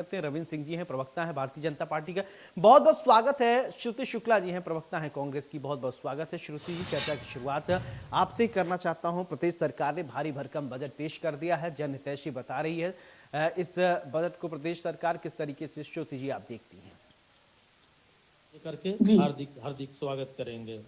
करते हैं। रविंद्र सिंह जी हैं, प्रवक्ता हैं भारतीय जनता पार्टी का। बहुत बहुत स्वागत है। श्रुति शुक्ला जी हैं, प्रवक्ता हैं कांग्रेस की। बहुत बहुत स्वागत है श्रुति जी। चर्चा की शुरुआत आपसे करना चाहता हूं। प्रदेश सरकार ने भारी भरकम बजट पेश कर दिया है, जनहितैषी बता रही है। इस बजट को प्रदेश सरकार किस तरीके से, श्रुति जी, आप देखती हैं? करके हार्दिक हार्दिक स्वागत करेंगे।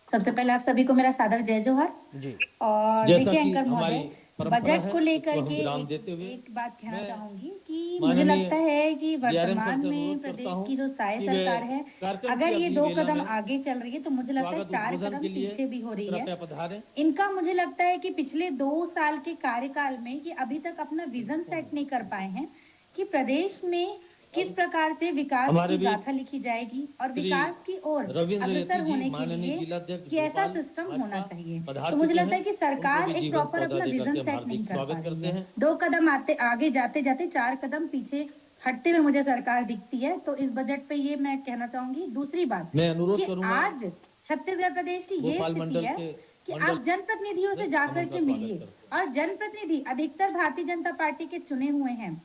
सबसे पहले आप सभी को मेरा सादर जय जोहार जी। और देखिए एंकर महोदय, बजट को लेकर के एक बात कहना चाहूंगी कि मुझे लगता है कि वर्तमान में प्रदेश की जो साय सरकार है, अगर ये 2 कदम आगे चल रही है तो मुझे लगता है 4 कदम पीछे भी हो रही है। इनका मुझे लगता है कि पिछले 2 साल के कार्यकाल में कि अभी तक अपना विजन सेट नहीं कर पाए हैं कि प्रदेश में किस प्रकार से विकास की गाथा लिखी जाएगी और विकास की ओर अग्रसर होने के लिए कैसा सिस्टम होना चाहिए। तो मुझे लगता है कि सरकार एक प्रॉपर अपना विजन सेट नहीं कर पा रही है। 2 कदम आगे जाते जाते 4 कदम पीछे हटते हुए मुझे सरकार दिखती है। तो इस बजट पे ये मैं कहना चाहूंगी। दूसरी बात कि आज छत्तीसगढ़ प्रदेश की ये स्थिति है कि आप जनप्रतिनिधियों से जाकर के मिलिए और जनप्रतिनिधि अधिकतर भारतीय जनता पार्टी के चुने हुए हैं।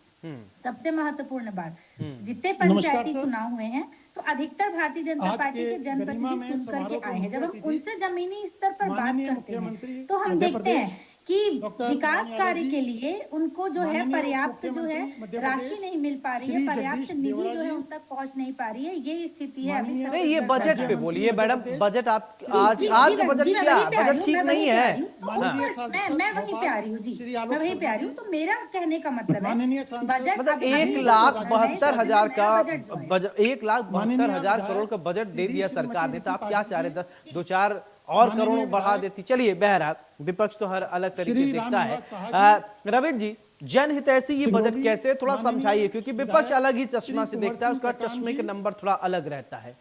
सबसे महत्वपूर्ण बात, जितने पंचायती चुनाव हुए हैं तो अधिकतर भारतीय जनता पार्टी के जनप्रतिनिधि चुन करके आए हैं। जब हम उनसे जमीनी स्तर पर बात करते हैं तो हम देखते हैं कि विकास कार्य के लिए उनको जो है पर्याप्त जो है राशि नहीं मिल पा रही है, पर्याप्त निधि जो है उन तक पहुंच नहीं पा रही है। ये स्थिति है अभी। नहीं, ये बजट पे बोलिए मैडम। बजट आप आज का बजट क्या, बजट ठीक नहीं है। मैं वहीं पे आ रही हूँ जी, मैं वहीं पे आ रही हूँ। तो मेरा कहने का मतलब है बजट मतलब 1,72,000 का बजट, 1,72,000 करोड़ का बजट दे दिया सरकार ने। तो आप क्या चाह रहे थे? 2-4 और करोड़ बढ़ा देती। चलिए, बहरहाल विपक्ष तो हर अलग तरीके से देखता है। रविंद्र जी, जनहितैषी ये बजट कैसे, थोड़ा समझाइए, क्योंकि विपक्ष अलग ही चश्मा से देखता है, उसका चश्मे के नंबर थोड़ा अलग रहता है।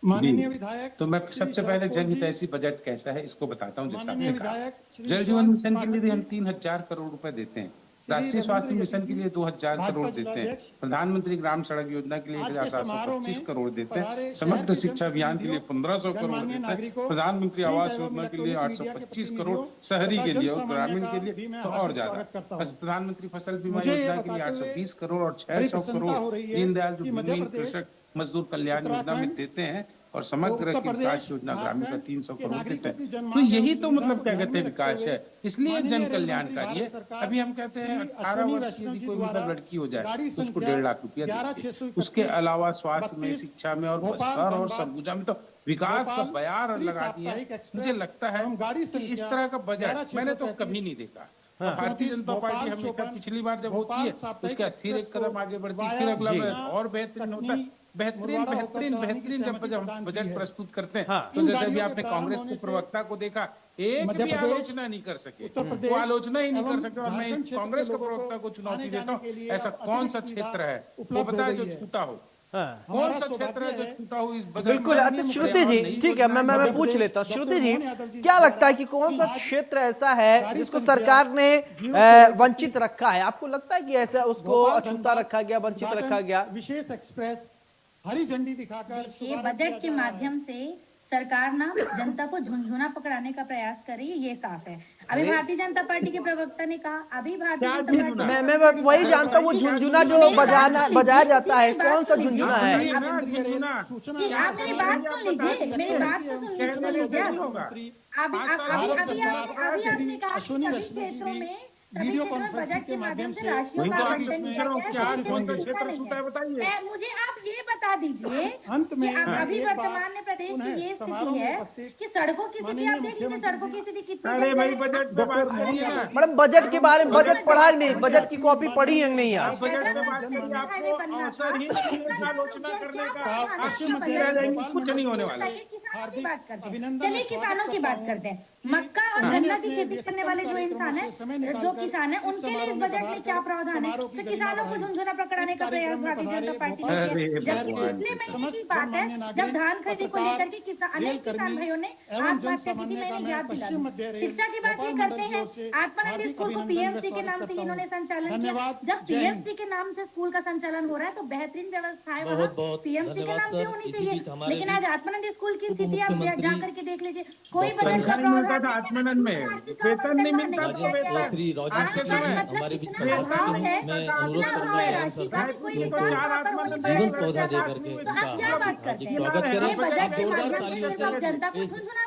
माननीय विधायक, तो मैं सबसे पहले जनहितैषी बजट कैसा है इसको बताता हूँ। जैसा आपने कहा, जल जीवन मिशन के लिए हम 3,000 करोड़ रुपए देते हैं। राष्ट्रीय स्वास्थ्य मिशन के लिए 2,000 करोड़ देते हैं। प्रधानमंत्री ग्राम सड़क योजना के लिए 1,725 करोड़ देते हैं। समग्र शिक्षा अभियान के लिए 1,500 करोड़ देते हैं। प्रधानमंत्री आवास योजना के लिए 825 करोड़, शहरी के लिए और ग्रामीण के लिए तो और ज्यादा। प्रधानमंत्री फसल बीमा योजना के लिए 820 करोड़ और 600 करोड़ दीनदयाल जो कृषक मजदूर कल्याण योजना में देते हैं। और समग्र विकास योजना ग्रामीण का 300 करोड़ देते हैं। तो यही तो मतलब क्या कहते हैं विकास है, इसलिए जन कल्याणकारी है। अभी हम कहते हैं 18 वर्ष की यदि कोई मतलब लड़की हो जाए तो उसको 1.5 लाख रुपया देते हैं। उसके अलावा स्वास्थ्य में, शिक्षा में और बस्तर और सरगुजा में तो विकास का बयार लगा दिया है। मुझे लगता है कि इस तरह का बजट मैंने तो कभी नहीं देखा। भारतीय जनता पार्टी हमेशा पिछली बार जब होती है उसके बाद फिर एक कदम आगे बढ़ती है, फिर अगला और बेहतरीन होता है। बेहतरीन जब हम बजट प्रस्तुत करते हैं तो जैसे भी आपने कांग्रेस के प्रवक्ता को देखा, एक भी आलोचना नहीं कर सके, वो आलोचना ही नहीं कर सके। और मैं कांग्रेस के प्रवक्ता को चुनौती देता हूँ, ऐसा कौन सा क्षेत्र है वो बताए जो छूटा हो। कौन सा क्षेत्र है जो छूटा हो इस बजट? बिल्कुल। अच्छा श्रुति जी, ठीक है, मैं पूछ लेता हूँ। श्रुति जी, क्या लगता है कि कौन सा क्षेत्र ऐसा है जिसको सरकार ने वंचित रखा है? आपको लगता है कि ऐसा उसको अछूता रखा गया, वंचित रखा गया? विशेष एक्सप्रेस हरी झंडी दिखाकर देखिए, बजट के माध्यम से सरकार ना जनता को झुनझुना पकड़ाने का प्रयास कर रही है, ये साफ है। अभी भारतीय जनता पार्टी के प्रवक्ता ने कहा, अभी भारतीय जनता पार्टी मैं वही जानता हूँ, वो झुनझुना जो बजाया जाता है, कौन सा झुनझुना है? आप मेरी बात सुन लीजिए, मेरी बात तो सुन लीजिए। अभी आपने कहा सभी क्षेत्रों में वीडियो कॉन्फ्रेंसिंग के माध्यम से राशियों का आवंटन किया गया। मुझे आप ये बता दीजिए कि अभी वर्तमान में प्रदेश की ये स्थिति है कि सड़कों की स्थिति आप देख लीजिए, सड़कों की स्थिति कितनी। मैडम, बजट के बारे में बजट पढ़ा नहीं, बजट की कॉपी पढ़ी है नहीं यार? कुछ नहीं होने वाला। चलिए किसानों की बात करते हैं। मक्का और गन्ना की खेती करने वाले जो इंसान है, जो किसान है, उनके लिए इस बजट में क्या प्रावधान है? तो किसानों को झुनझुना पकड़ाने का प्रयास भारतीय जनता पार्टी ने किया। जबकि क्योंकि पिछले महीने की बात है जब धान खरीदी को लेकर के अनेक किसान भाइयों ने आत्महत्या की थी। मैंने याद दिला दी। शिक्षा की बात ये करते हैं, आत्मानंद स्कूल को पीएमसी के नाम से इन्होंने संचालन किया। जब पीएमसी के नाम से स्कूल का संचालन हो रहा है तो बेहतरीन व्यवस्था है वहाँ पीएमसी के नाम से होनी चाहिए। लेकिन आज आत्मानंद स्कूल की स्थिति आप जाकर के देख लीजिए, कोई बजट का प्रावधान आत्मानंद में वेतन नहीं मिलता तो अभाव है, इतना अभाव है राशि का कि कोई विकास वहाँ पर होने पर नहीं पहुंचा था। तो आप क्या बात करते हैं? ये बजट के माध्यम से सिर्फ आप जनता को झुनझुना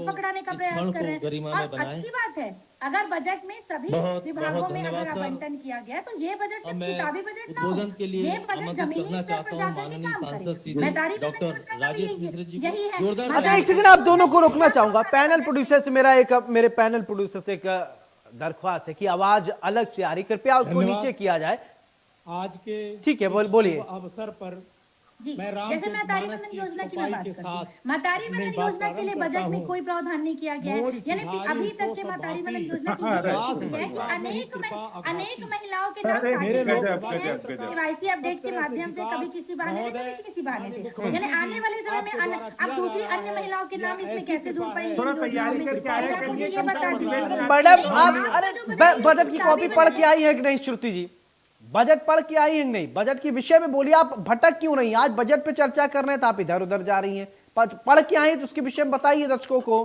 पकड़ाने का प्रयास कर रहे हैं। और अच्छी बात है अगर बजट में सभी विभागों में अगर आवंटन किया गया तो ये बजट सिर्फ किताबी बजट ना हो, ये बजट जमीनी स्तर पर जाकर के काम करे। मैं तारीफ करने योजना का भी यही है। अच्छा एक सेकंड, आप दोनों को रोकना चाहूंगा। पैनल प्रोड्यूसर से मेरे पैनल प्रोड्यूसर से एक दरख्वास्त है कि आवाज अलग से आ रही, कृपया उसको नीचे किया जाए। आज के ठीक है, बोलिए। अवसर पर जी, जैसे महतारी वंदन योजना की मैं बात करती हूँ। महतारी वंदन योजना के लिए बजट में कोई प्रावधान नहीं किया गया है। यानी अभी तक के महतारी वंदन योजना की है कि अनेक महिलाओं के नाम काटे जा चुके हैं केवाईसी अपडेट के माध्यम से, कभी किसी बहाने से कभी किसी बहाने से। यानी आने वाले समय में अब दूसरी अन्य महिलाओं के नाम इसमें कैसे जुड़ पाएंगे इन योजनाओं में, आप मुझे ये बता दीजिए। मैडम आप अरे बजट की कॉपी पढ़ के आई है कि नहीं श्रुति जी? बजट पढ़ के आई है नहीं? बजट के विषय में बोलिए, आप भटक क्यों नहीं? आज बजट पे चर्चा कर रहे हैं तो आप इधर उधर जा रही हैं। पढ़ के आई तो उसके विषय में बताइए दर्शकों को,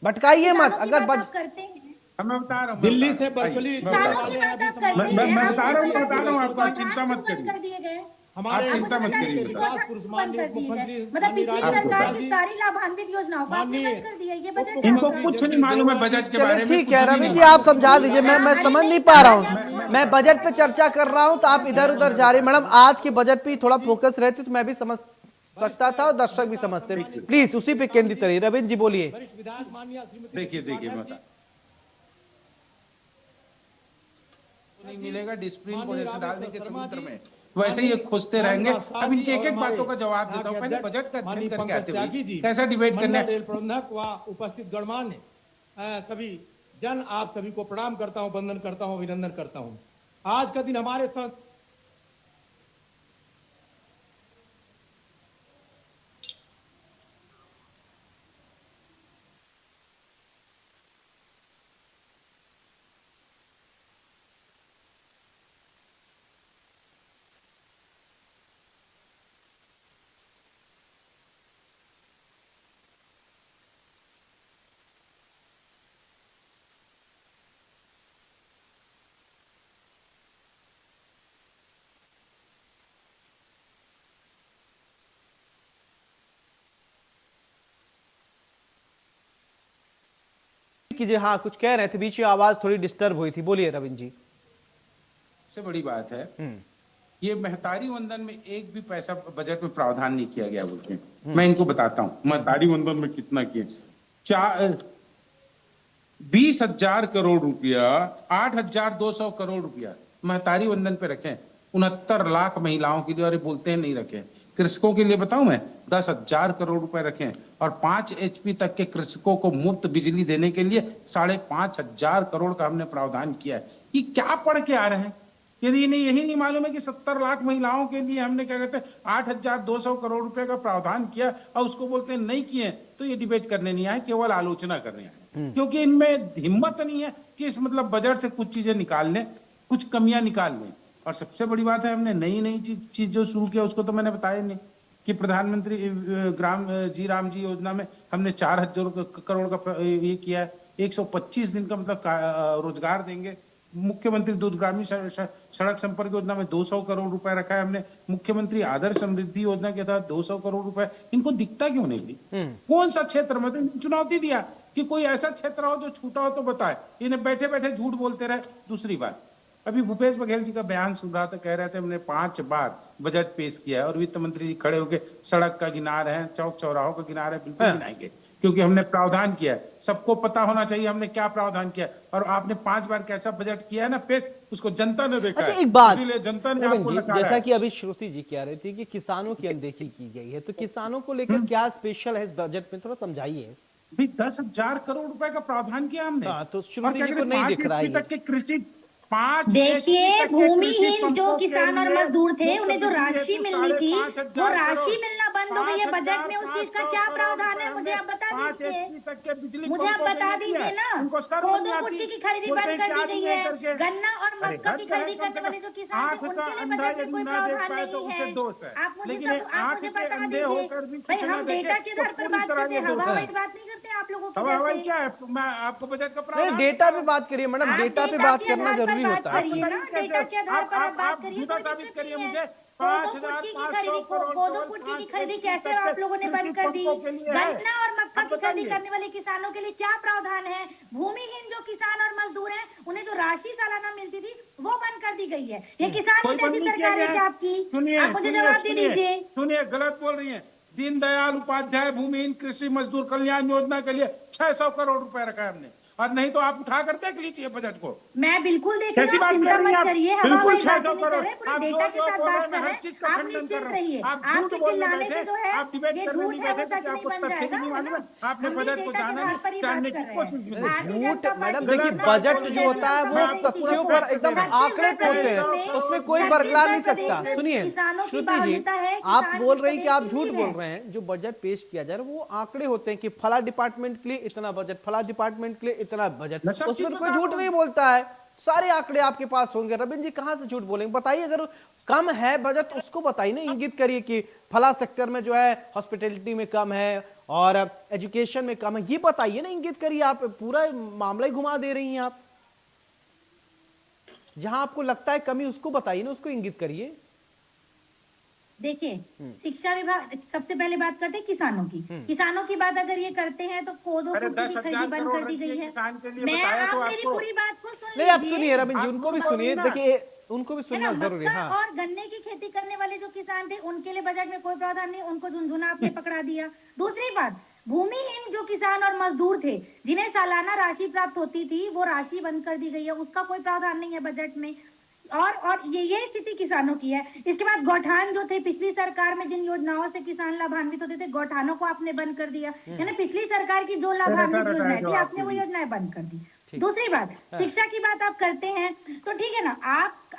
भटकाइए मत। अगर करते हैं मैं बता रहा हूँ, दिल्ली से वर्चुअली मैं बता रहा हूँ आपको, चिंता मत करिए, कर दिए गए हमारे चिंता मत करिए। मतलब पिछली सरकार की सारी लाभान्वित योजनाओं को आपने बंद कर दिया। ये बजट इनको कुछ नहीं मालूम है बजट के बारे में। ठीक है रविंद्र जी, आप समझा दीजिए, मैं समझ नहीं पा रहा हूँ। मैं बजट पे चर्चा कर रहा हूँ तो आप इधर उधर जा रहे हैं। मैडम आज के बजट पे थोड़ा फोकस रहती तो मैं भी समझ सकता था और दर्शक भी समझते। प्लीज उसी पे केंद्रित रहिए। रविंद्र जी बोलिए। देखिए नहीं मिलेगा, डिस्प्लिन को ऐसे डाल देंगे समुद्र में, वैसे ही ये खोजते रहेंगे। अब इनके एक एक बातों का जवाब देता हूँ। पहले बजट का अध्ययन करके आते हुए कैसा डिबेट करना है। प्रबंधक व उपस्थित गणमान्य सभी जन, आप सभी को प्रणाम करता हूँ, वंदन करता हूँ, अभिनंदन करता हूँ। आज का दिन हमारे साथ कीजिए। हाँ कुछ कह रहे थे, बीच में आवाज थोड़ी डिस्टर्ब हुई थी। बोलिए रविंद्र जी। सबसे बड़ी बात है ये महतारी वंदन में एक भी पैसा बजट में प्रावधान नहीं किया गया बोलते हैं। मैं इनको बताता हूँ महतारी वंदन में कितना किए। 20,000 करोड़ रुपया, 8,200 करोड़ रुपया महतारी वंदन पे रखे। 69 लाख महिलाओं के लिए, और बोलते हैं नहीं रखे। कृषकों के लिए बताऊं मैं 10,000 करोड़ रुपए रखे और 5 HP तक के कृषकों को मुफ्त बिजली देने के लिए 5,500 करोड़ का हमने प्रावधान किया है। ये क्या पढ़ के आ रहे हैं? यदि इन्हें यही नहीं मालूम है कि 70 लाख महिलाओं के लिए हमने क्या कहते हैं 8,200 करोड़ रुपए का प्रावधान किया और उसको बोलते हैं नहीं किए, तो ये डिबेट करने नहीं आए, केवल आलोचना करने आए। क्योंकि इनमें हिम्मत नहीं है कि इस मतलब बजट से कुछ चीजें निकाल लें, कुछ कमियां निकाल लें। और सबसे बड़ी बात है हमने नई चीज जो शुरू किया उसको तो मैंने बताया नहीं कि प्रधानमंत्री राम जी योजना में हमने 4,000 करोड़ का ये किया है। 125 दिन का मतलब रोजगार देंगे। मुख्यमंत्री दूरगामी सड़क संपर्क योजना में 200 करोड़ रुपए रखा है हमने। मुख्यमंत्री आदर्श समृद्धि योजना के तहत 200 करोड़ रुपए। इनको दिखता क्यों नहीं? कौन सा क्षेत्र में? तो चुनौती दिया कि कोई ऐसा क्षेत्र हो जो छूटा हो तो बताए। इन्हें बैठे बैठे झूठ बोलते रहे। दूसरी बात, अभी भूपेश बघेल जी का बयान सुन रहा था, कह रहे थे हमने 5 बार बजट पेश किया है और वित्त मंत्री जी खड़े होकर सड़क का गिना रहे हैं, चौक चौराहों का गिना रहे हैं। बिल्कुल गिनाएंगे क्योंकि हमने प्रावधान किया है। सबको पता होना चाहिए हमने क्या प्रावधान किया है। और आपने 5 बार कैसा बजट किया है ना पेश, उसको जनता ने देखा। अच्छा एक बात, इसीलिए जनता ने आपको जैसा कि अभी श्रुति जी कह रही थी कि किसानों की अनदेखी की गई है, तो किसानों को लेकर क्या स्पेशल है इस बजट में, थोड़ा समझाइए। 10,000 करोड़ रुपए का प्रावधान किया हमने। तो श्रुति जी को नहीं दिख रहा है। तक के कृषि देखिए, भूमिहीन जो किसान और मजदूर थे उन्हें जो राशि मिलनी थी वो राशि मिलना बंद हो गई है बजट में। उस चीज का क्या प्रावधान है मुझे आप बता दीजिए, मुझे आप बता दीजिए ना। कोदो कुट्टी की खरीदी बंद कर दी गई है, गन्ना और मक्का की खरीदी करने वाले जो किसान थे उनके लिए बजट में कोई प्रावधान नहीं है। आप मुझे बता दीजिए भाई, हम डेटा के आधार पर बात करते हैं, हवा हवाई बात नहीं करते आप लोगों के जैसे। क्या है, मैं आपको बजट का नहीं, प्रावधान डेटा पे बात करिए मैडम, आप डेटा पे बात करना जरूरी होता है। करिए ना, डेटा के आधार पर आप बात करिए, कोई दिक्कत नहीं है। कोदो कुट्टी की खरीदी कैसे आप लोगों ने बंद कर दी? गन्ना और मक्का की खरीदी करने वाले किसानों के लिए क्या प्रावधान है? भूमिहीन जो किसान और मजदूर हैं उन्हें जो राशि सालाना मिलती थी वो बंद कर दी गई है। ये किसान हितैषी सरकार है क्या आपकी? आप मुझे जवाब दे दीजिए। सुनिए, गलत बोल रही है। दीनदयाल उपाध्याय भूमिहीन कृषि मजदूर कल्याण योजना के लिए 600 करोड़ रुपए रखा है हमने, और नहीं तो आप उठा कर देख लीजिए बजट को। मैं बिल्कुल देख रही हूँ, चिंता मत करिए, हवा हवाई बात नहीं कर रहे, पूरे डेटा के साथ बात कर रहे हैं। आप निश्चिंत रहिए, आपके चिल्लाने से जो है ये झूठ है वो सच नहीं बन जाएगा। आपने बजट को जानने की कोशिश भी नहीं। झूठ मैडम, देखिए बजट जो होता है वो तथ्यों पर एकदम आंकड़े पे होते हैं, उसमें कोई बरगला नहीं सकता। सुनिए श्रुति जी, आप बोल रहे हैं कि आप झूठ बोल रहे हैं। जो बजट पेश किया जा रहा है वो आंकड़े होते हैं कि फला डिपार्टमेंट के लिए इतना बजट, फला डिपार्टमेंट के लिए इतना बजट, उसमें तो कोई झूठ नहीं बोलता है। सारे आंकड़े आपके पास होंगे। रविंद्र जी कहां से झूठ बोलेंगे? बताइए, अगर कम है बजट उसको बताइए ना, इंगित करिए कि फला सेक्टर में जो है हॉस्पिटैलिटी में कम है और एजुकेशन में कम है, ये बताइए ना, इंगित करिए। आप पूरा मामला ही घुमा दे रही हैं। आप जहां आपको लगता है कमी उसको बताइए ना, उसको इंगित करिए। देखिए, शिक्षा विभाग, सबसे पहले बात करते हैं किसानों की। किसानों की बात अगर ये करते हैं तो कोदो कुट्टी की खरीदी बंद कर दी गई है। मैं आप मेरी पूरी बात को सुन लीजिए। नहीं, आप सुनिए रविंद्र जी, उनको भी सुनिए। देखिए, उनको भी सुनना जरूरी है। और गन्ने की खेती करने वाले जो किसान थे उनके लिए बजट में कोई प्रावधान नहीं, उनको झुनझुना आपने पकड़ा दिया। दूसरी बात, भूमिहीन जो किसान और मजदूर थे जिन्हें सालाना राशि प्राप्त होती थी वो राशि बंद कर दी गई है, उसका कोई प्रावधान नहीं है बजट में। और ये स्थिति किसानों की है। इसके बाद गौठान जो थे, पिछली सरकार में जिन योजनाओं से किसान लाभान्वित होते थे, गौठानों को आपने बंद कर दिया। यानी पिछली सरकार की जो लाभान्वित योजनाएं थी आपने वो योजनाएं बंद कर दी। दूसरी बात, शिक्षा की बात आप करते हैं तो ठीक है ना,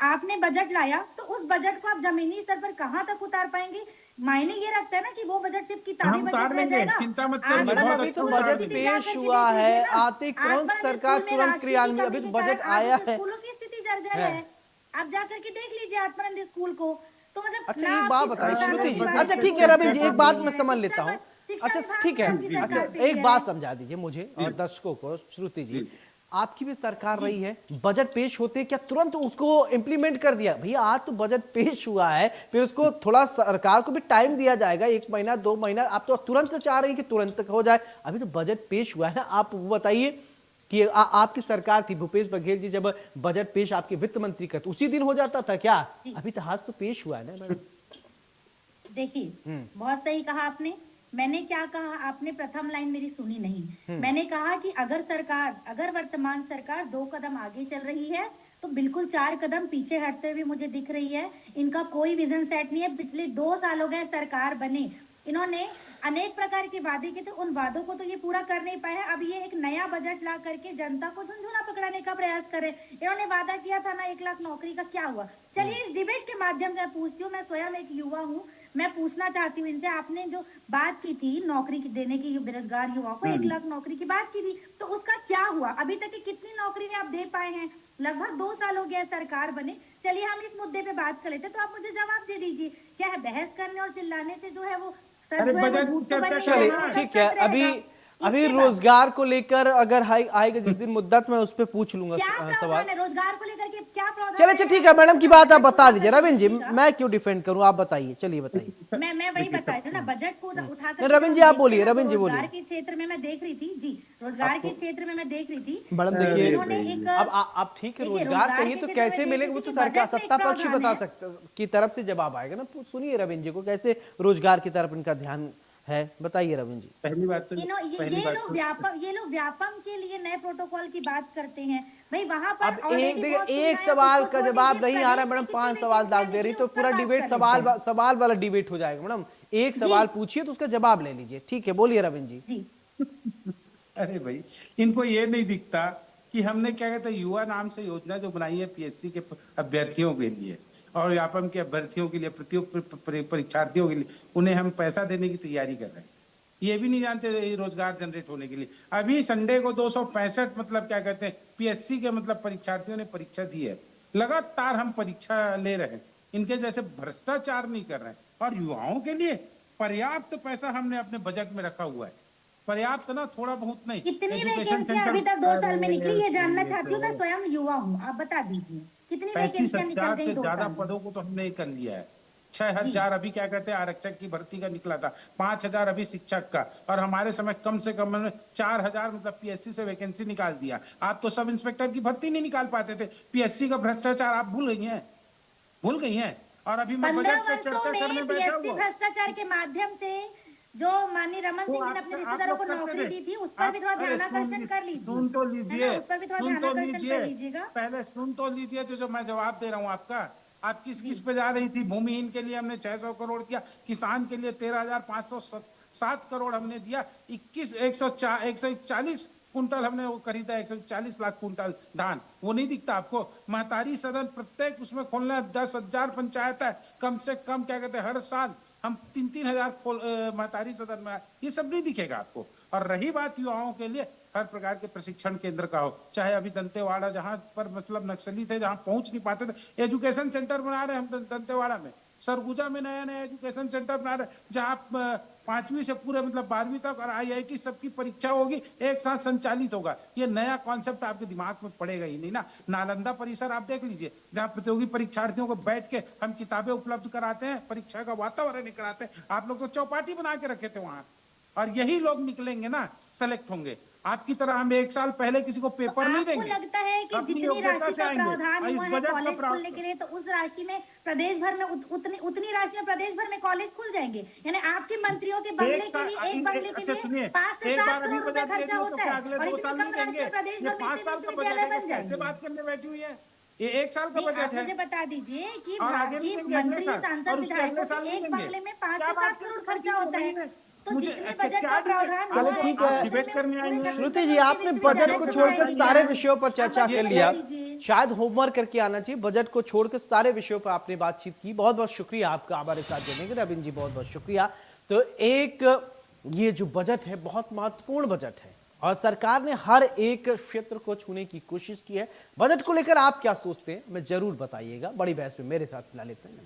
आपने बजट लाया तो उस बजट को आप जमीनी स्तर पर कहां तक उतार पाएंगे? मायने ये रखता है ना कि वो बजट सिर्फ किताबी बजट रह जाएगा। चिंता मत मैडम, अभी तो बजट पेश हुआ है, आते तुरंत सरकार तुरंत क्रियान्वित, अभी तो बजट आया है। स्कूलों की स्थिति जर्जर है, आप जाकर के देख लीजिए आत्मानंद स्कूल को। तो मतलब अच्छा, एक बात बताइए श्रुति जी। अच्छा ठीक है रविंद्र जी, एक बात मैं समझ लेता हूँ। अच्छा ठीक है, अच्छा एक बात समझा दीजिए मुझे और दर्शकों को। श्रुति जी, आपकी भी सरकार रही है, बजट पेश होते क्या तुरंत उसको इंप्लीमेंट कर दिया? भैया आज तो बजट पेश हुआ है, फिर उसको थोड़ा सरकार को भी टाइम दिया जाएगा, 1 महीना 2 महीना। आप तो तुरंत चाह रही है कि तुरंत हो जाए। अभी तो बजट पेश हुआ है ना, आप वो बताइए कि आपकी सरकार थी, भूपेश बघेल जी जब बजट पेश आपके वित्त मंत्री करते उसी दिन हो जाता था क्या? अभी तो आज तो पेश हुआ है ना मैडम। देखिए, बहुत सही कहा आपने। मैंने क्या कहा, आपने प्रथम लाइन मेरी सुनी नहीं। मैंने कहा कि अगर वर्तमान सरकार 2 कदम आगे चल रही है तो बिल्कुल 4 कदम पीछे हटते हुए मुझे दिख रही है। इनका कोई विजन सेट नहीं है। पिछले 2 साल हो गए सरकार बने, इन्होंने अनेक प्रकार के वादे किए थे, उन वादों को तो ये पूरा कर नहीं पाए हैं। अब ये एक नया बजट ला करके जनता को झुनझुना पकड़ाने का प्रयास करे। इन्होंने वादा किया था ना 1 लाख नौकरी का, क्या हुआ? चलिए इस डिबेट के माध्यम से पूछती हूँ, मैं स्वयं एक युवा हूँ, मैं पूछना चाहती हूँ इनसे, आपने जो बात की थी नौकरी देने की, बेरोजगार युवाओं को 1 लाख नौकरी की बात की थी, तो उसका क्या हुआ? अभी तक की कितनी नौकरी आप दे पाए हैं? लगभग 2 साल हो गया सरकार बने। चलिए हम इस मुद्दे पे बात कर लेते, तो आप मुझे जवाब दे दीजिए। क्या है, बहस करने और चिल्लाने से जो है वो सच जो है वो झूठ तो बन चलिए ठीक है। अभी रोजगार को लेकर अगर आएगा जिस दिन मुद्दा, मैं उस पर पूछ लूंगा सवाल। रोजगार को लेकर के क्या प्रावधान? चले अच्छा ठीक है, मैडम की बात आप बता दीजिए। रविंद्र जी, मैं क्यों डिफेंड करूं, आप बताइए। चलिए बताइए। मैं वही बता रही हूँ ना, बजट को उठाकर। रविंद्र जी आप बोलिए, रविंद्र जी बोलिए। रोजगार के क्षेत्र में मैं देख रही थी जी, रोजगार के क्षेत्र में मैं देख रही थी। मैडम देखिए, अब आप ठीक है, रोजगार चाहिए तो कैसे मिलेगा वो तो सरकार सत्ता पक्ष ही बता सकता की तरफ से जवाब आएगा ना। सुनिए रविंद्र जी को, कैसे रोजगार की तरफ इनका ध्यान है, बताइए रविंद्र जी। पहली बात तो ये लोग व्यापम के लिए नए प्रोटोकॉल की बात करते हैं भाई। वहां पर अब एक सवाल का जवाब नहीं आ रहा मैडम, 5 सवाल दाग दे रही, तो पूरा डिबेट सवाल वाला डिबेट हो जाएगा मैडम। एक सवाल पूछिए तो उसका जवाब ले लीजिए। ठीक है, बोलिए रविंद्र जी। अरे भाई, इनको ये नहीं दिखता कि हमने क्या कहते हैं युवा नाम से योजना जो बनाई है पीएससी के अभ्यर्थियों के लिए और व्यापम के अभ्यर्थियों के लिए परीक्षार्थियों के लिए, उन्हें हम पैसा देने की तैयारी कर रहे हैं। ये भी नहीं जानते रोजगार जनरेट होने के लिए। अभी संडे को 265 मतलब क्या कहते हैं पीएससी के मतलब परीक्षार्थियों ने परीक्षा दी है। लगातार हम परीक्षा ले रहे हैं, इनके जैसे भ्रष्टाचार नहीं कर रहे हैं। और युवाओं के लिए पर्याप्त पैसा हमने अपने बजट में रखा हुआ है, पर्याप्त ना, थोड़ा बहुत नहीं। कितनी वैकेंसियां अभी तक 2 साल में निकली, ये जानना चाहती हूँ। मैं स्वयं युवा हूँ, आप बता दीजिए कितनी वैकेंसियां निकल गई 2 साल में? पदों को तो हमने कर लिया है। 6000 अभी क्या कहते हैं आरक्षक की भर्ती का निकला था, 5000 अभी शिक्षक का, और हमारे समय कम से कम 4000 मतलब पीएससी से वैकेंसी निकाल दिया। आप तो सब इंस्पेक्टर की भर्ती नहीं निकाल पाते थे। पीएससी का भ्रष्टाचार आप भूल गई हैं। और अभी मैं 15 बजट पे चर्चा वर्षों करने में बैठा पीएससी हूँ। भ्रष्टाचार के माध्यम से जो माननीय रमन सिंह जी ने अपने रिश्तेदारों को नौकरी दी थी, उस पर भी थोड़ा ध्यानाकर्षण कर लीजिए। सुन तो लीजिए, उस पर भी थोड़ा ध्यानाकर्षण कर लीजिएगा। पहले सुन तो लीजिए जो मैं जवाब दे रहा हूँ आपका। आप किस पे जा रही थी? भूमिहीन के लिए हमने 600 करोड़ दिया, किसान के लिए 13,507 करोड़ हमने दिया, 141 कुंटल हमने वो खरीदा, 140 लाख कुंटल धान। वो नहीं दिखता आपको? महतारी सदन प्रत्येक उसमें खोलना 10,000 पंचायत है, कम से कम क्या कहते हैं हर साल हम 3-3 हजार महतारी सदन में, ये सब नहीं दिखेगा आपको। और रही बात युवाओं के लिए हर प्रकार के प्रशिक्षण केंद्र का हो, चाहे अभी दंतेवाड़ा जहां पर मतलब नक्सली थे, जहां पहुंच नहीं पाते थे, एजुकेशन सेंटर बना रहे हैं हम दंतेवाड़ा में। सरगुजा में नया एजुकेशन सेंटर बना रहे, जहां 5वीं से पूरे मतलब 12वीं तक और IIT सबकी परीक्षा होगी, एक साथ संचालित होगा। ये नया कॉन्सेप्ट आपके दिमाग में पड़ेगा ही नहीं ना। नालंदा परिसर आप देख लीजिए, जहां प्रतियोगी परीक्षार्थियों को बैठ के हम किताबें उपलब्ध कराते हैं, परीक्षा का वातावरण कराते हैं। आप लोग तो चौपाटी बना के रखे थे वहां, और यही लोग निकलेंगे ना, सेलेक्ट होंगे। आपकी तरह हम 1 साल पहले किसी को पेपर नहीं देंगे। आपको लगता है कि जितनी राशि का प्रावधान हुआ है कॉलेज खोलने के लिए, तो उस राशि में प्रदेश भर में उतनी राशि में प्रदेश भर में कॉलेज खुल जाएंगे? यानी आपके मंत्रियों के बंगले के लिए, एक बंगले के लिए 5 से 7 करोड़ रुपए खर्चा होता है, और इतनी कम राशि में प्रदेश भर में इतने विश्वविद्यालय बन जाएंगे। बात करने बैठी हुई है, ये 1 साल का बजट है। मुझे बता दीजिए कि मंत्री, सांसद, विधायकों के एक बंगले में 5 से 7 करोड़ खर्चा होता है, तो जितने बजट का प्रावधान चलो ठीक है श्रुति जी, आपने बजट को छोड़कर सारे विषयों पर चर्चा कर लिया। शायद होमवर्क करके आना चाहिए। बजट को छोड़कर सारे विषयों पर आपने बातचीत की। बहुत बहुत शुक्रिया आपका हमारे साथ जुड़ने के लिए रविंद्र जी, बहुत बहुत शुक्रिया। तो एक ये जो बजट है बहुत महत्वपूर्ण बजट है और सरकार ने हर एक क्षेत्र को छूने की कोशिश की है। बजट को लेकर आप क्या सोचते हैं, हमें जरूर बताइए। बड़ी बहस में मेरे साथ फिलहाल इतना।